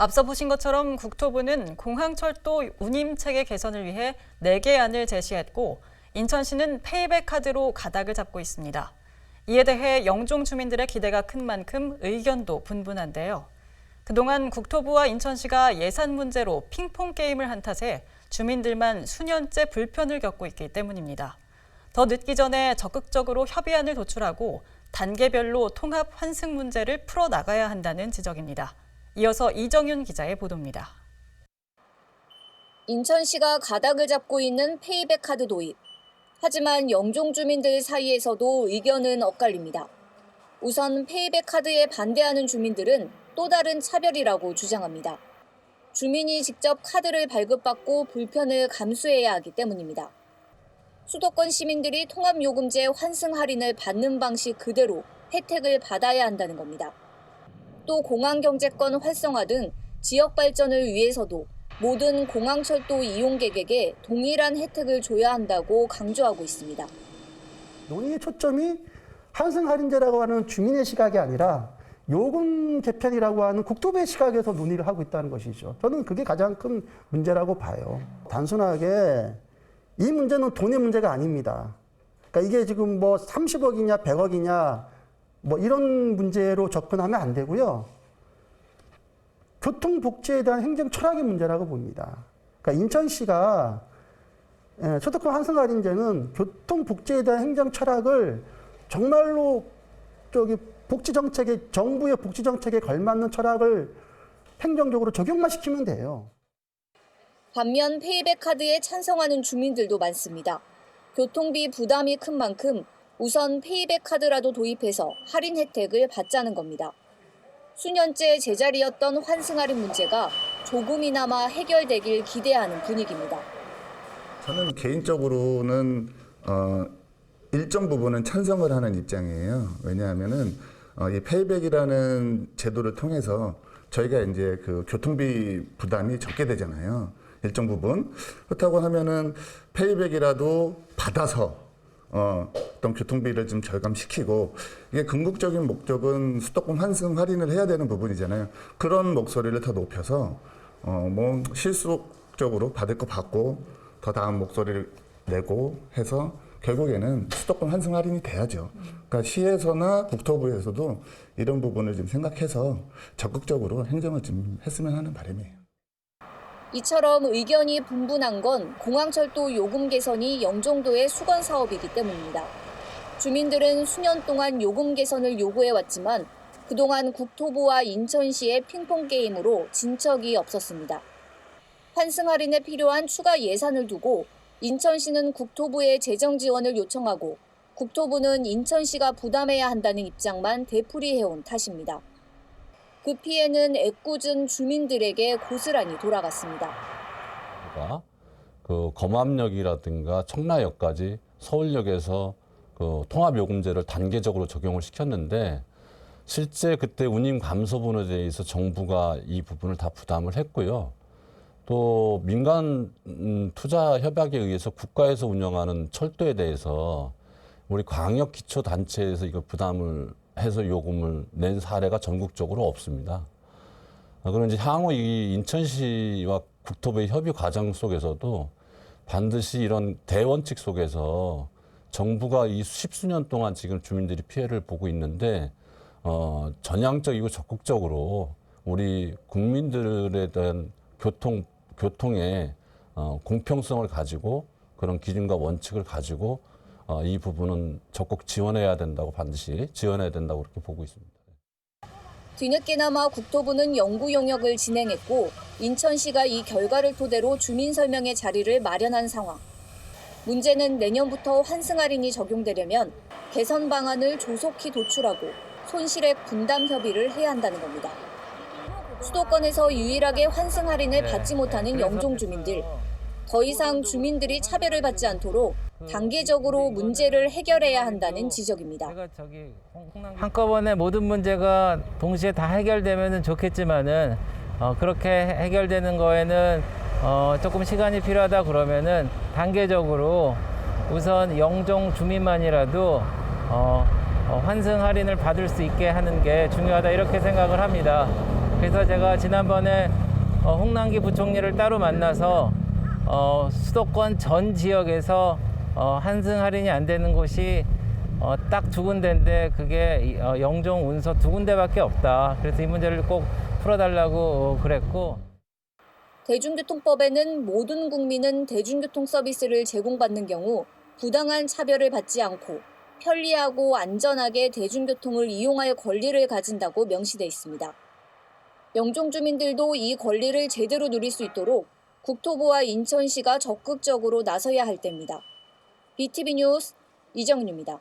앞서 보신 것처럼 국토부는 공항철도 운임체계 개선을 위해 4개 안을 제시했고 인천시는 페이백 카드로 가닥을 잡고 있습니다. 이에 대해 영종 주민들의 기대가 큰 만큼 의견도 분분한데요. 그동안 국토부와 인천시가 예산 문제로 핑퐁 게임을 한 탓에 주민들만 수년째 불편을 겪고 있기 때문입니다. 더 늦기 전에 적극적으로 협의안을 도출하고 단계별로 통합 환승 문제를 풀어나가야 한다는 지적입니다. 이어서 이정윤 기자의 보도입니다. 인천시가 가닥을 잡고 있는 페이백 카드 도입. 하지만 영종 주민들 사이에서도 의견은 엇갈립니다. 우선 페이백 카드에 반대하는 주민들은 또 다른 차별이라고 주장합니다. 주민이 직접 카드를 발급받고 불편을 감수해야 하기 때문입니다. 수도권 시민들이 통합요금제 환승 할인을 받는 방식 그대로 혜택을 받아야 한다는 겁니다. 또 공항경제권 활성화 등 지역 발전을 위해서도 모든 공항철도 이용객에게 동일한 혜택을 줘야 한다고 강조하고 있습니다. 논의의 초점이 환승 할인제라고 하는 주민의 시각이 아니라 요금 개편이라고 하는 국토부의 시각에서 논의를 하고 있다는 것이죠. 저는 그게 가장 큰 문제라고 봐요. 단순하게 이 문제는 돈의 문제가 아닙니다. 그러니까 이게 지금 뭐 30억이냐 100억이냐 뭐 이런 문제로 접근하면 안 되고요. 교통복지에 대한 행정 철학의 문제라고 봅니다. 그러니까 인천시가 수도권 환승 할인제는 교통복지에 대한 행정 철학을 정말로 정부의 복지 정책에 걸맞는 철학을 행정적으로 적용만 시키면 돼요. 반면 페이백 카드에 찬성하는 주민들도 많습니다. 교통비 부담이 큰 만큼 우선 페이백 카드라도 도입해서 할인 혜택을 받자는 겁니다. 수년째 제자리였던 환승 할인 문제가 조금이나마 해결되길 기대하는 분위기입니다. 저는 개인적으로는 일정 부분은 찬성을 하는 입장이에요. 왜냐하면은 이 페이백이라는 제도를 통해서 저희가 이제 그 교통비 부담이 적게 되잖아요. 일정 부분. 그렇다고 하면은 페이백이라도 받아서 어떤 교통비를 좀 절감시키고 이게 궁극적인 목적은 수도권 환승 할인을 해야 되는 부분이잖아요. 그런 목소리를 더 높여서 뭐 실속적으로 받을 거 받고 더 나은 목소리를 내고 해서 결국에는 수도권 환승 할인이 돼야죠. 그러니까 시에서나 국토부에서도 이런 부분을 좀 생각해서 적극적으로 행정을 좀 했으면 하는 바람이에요. 이처럼 의견이 분분한 건 공항철도 요금 개선이 영종도의 수건 사업이기 때문입니다. 주민들은 수년 동안 요금 개선을 요구해왔지만 그동안 국토부와 인천시의 핑퐁 게임으로 진척이 없었습니다. 환승 할인에 필요한 추가 예산을 두고 인천시는 국토부에 재정 지원을 요청하고 국토부는 인천시가 부담해야 한다는 입장만 되풀이해온 탓입니다. 그 피해는 애꿎은 주민들에게 고스란히 돌아갔습니다. 그 검암역이라든가 청라역까지 서울역에서 그 통합요금제를 단계적으로 적용을 시켰는데 실제 그때 운임 감소분에 대해서 정부가 이 부분을 다 부담을 했고요. 또 민간 투자 협약에 의해서 국가에서 운영하는 철도에 대해서 우리 광역기초단체에서 이거 부담을 해서 요금을 낸 사례가 전국적으로 없습니다. 그럼 이제 향후 이 인천시와 국토부의 협의 과정 속에서도 반드시 이런 대원칙 속에서 정부가 이 십수년 동안 지금 주민들이 피해를 보고 있는데 전향적이고 적극적으로 우리 국민들에 대한 교통의 공평성을 가지고 그런 기준과 원칙을 가지고 이 부분은 적극 지원해야 된다고 반드시 지원해야 된다고 그렇게 보고 있습니다. 뒤늦게나마 국토부는 연구 용역을 진행했고 인천시가 이 결과를 토대로 주민 설명회 자리를 마련한 상황. 문제는 내년부터 환승 할인이 적용되려면 개선 방안을 조속히 도출하고 손실액 분담 협의를 해야 한다는 겁니다. 수도권에서 유일하게 환승 할인을 받지 못하는 영종 주민들. 더 이상 주민들이 차별을 받지 않도록 단계적으로 문제를 해결해야 한다는 지적입니다. 한꺼번에 모든 문제가 동시에 다 해결되면 좋겠지만은 그렇게 해결되는 거에는 조금 시간이 필요하다 그러면은 단계적으로 우선 영종 주민만이라도 환승 할인을 받을 수 있게 하는 게 중요하다 이렇게 생각을 합니다. 그래서 제가 지난번에 홍남기 부총리를 따로 만나서 수도권 전 지역에서 한승 할인이 안 되는 곳이 딱 2군데인데 그게 영종, 운서 2군데밖에 없다. 그래서 이 문제를 꼭 풀어달라고 그랬고. 대중교통법에는 모든 국민은 대중교통 서비스를 제공받는 경우 부당한 차별을 받지 않고 편리하고 안전하게 대중교통을 이용할 권리를 가진다고 명시돼 있습니다. 영종 주민들도 이 권리를 제대로 누릴 수 있도록 국토부와 인천시가 적극적으로 나서야 할 때입니다. BTV 뉴스 이정은입니다.